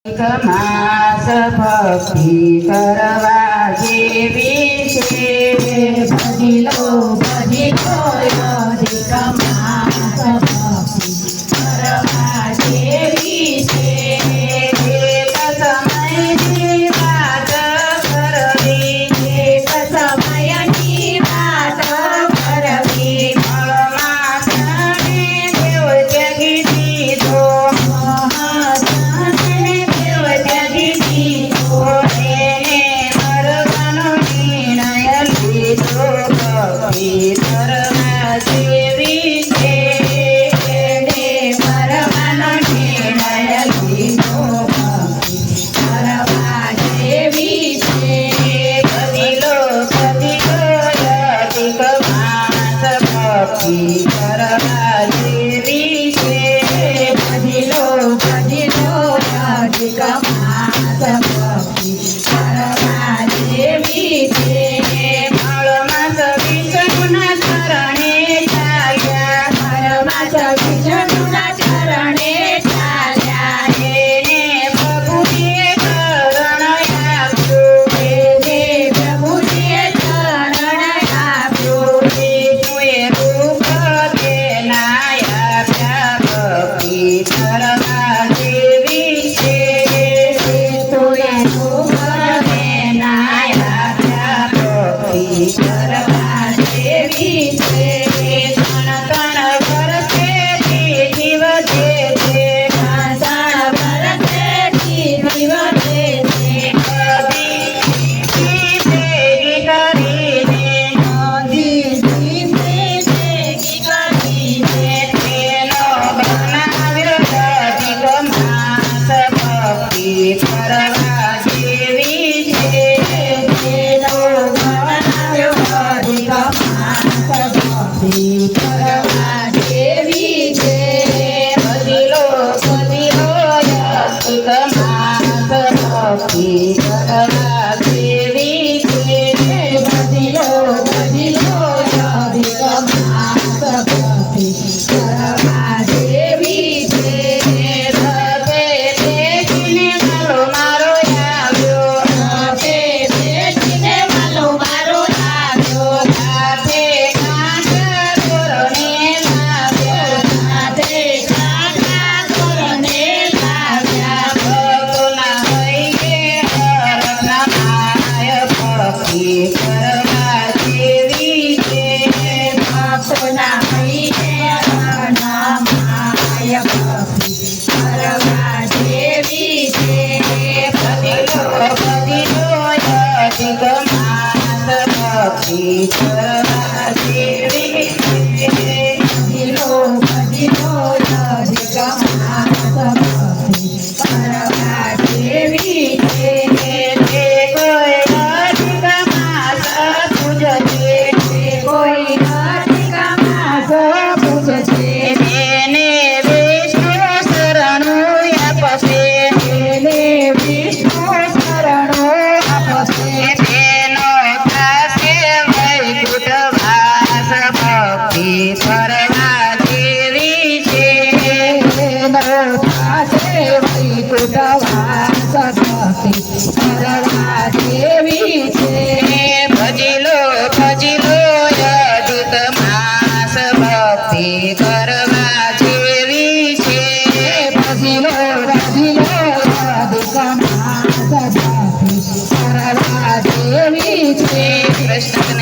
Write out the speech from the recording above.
માસ ભક્તિ કરવા જેવી છે ભજી લો અધિક માસ ભક્તિ કરવા જેવી છે એક સમયની વાત કરવી એક સમયની વાત કરવી ફળમાં ક્ષણે દેવ ત્યાગી દીધો એને મરવાનો નિર્ણય લીધો ભક્તિ કરવા જેવી છે એને મરવાનો નિર્ણય લીધો ભક્તિ કરવા જેવી છે કદીલો અધિક માસ ભક્તિ કરવા જેવી છે ભજીલો અધિક માસ ભક્તિ કરવા જેવી છે ફળમાં વિષ્ણુના ચરણે ચાલ્યા માસ વિષ્ણુના ચરણે ચાલ્યા એને પ્રભુએ શરણ આપ્યું એને પ્રભુજીએ શરણ આપ્યું વિષ્ણુએ રૂપ તેના આપ્યા ભક્તિ કરવા જેવી છે તુએ રૂપ તેના આપ્યા ભક્તિ કરવા જેવી છે ત્રણ ત્રણ વર્ષેથી જીવજે છે સાસણ ભરતેથી જીવતે છે કદી ભેગી કરીને નદીથી ભેગી કરીને તેનો બનાવ્યો અધિક માસ ભક્તિ કરવા જેવી છે તેનો બનાવ્યો અધિક માસ ભક્તિ કરવા જેવી છે કદીલો અધિક માસ ભક્તિ કરવા જેવી છે ભજીલો અધિક માસ ભક્તિ કરવા જેવી છે રથે બેસીને મારો મારો આવ્યો રથે બેસીને વાલો મારો આવ્યો સાથે કાંઠા તોરણે લાવ્યો સાથે કાંઠા તોરણે લાવ્યા ભક્તોના હૈયે હરખના માય ભક્તિ કરવા જેવી છે ભક્તોના હૈયે હરના માય ભક્તિ કરવા જેવી છે કદીલો અધિક માસ ભક્તિ કરવા જેવી છે ભજીલો અધિક માસ ભક્તિ કરવા જેવી છે તે કોઈ અધિક માસ પૂજજે કોઈ અધિક માસ પૂજશે એને વિષ્ણુ શરણું આપશે એને વિષ્ણુ શરણો આપશે તેનો થશે વૈકુંઠ વાસ ભક્તિ કરવા જેવી છે એનો થશે વૈકુંઠ વાસ ભક્તિ કરવા જેવી છે ભજીલો અધિક માસ ભક્તિ કરવા જેવી છે ભજીલો અધિક માસ ભક્તિ કરવા જેવી છે કૃષ્ણ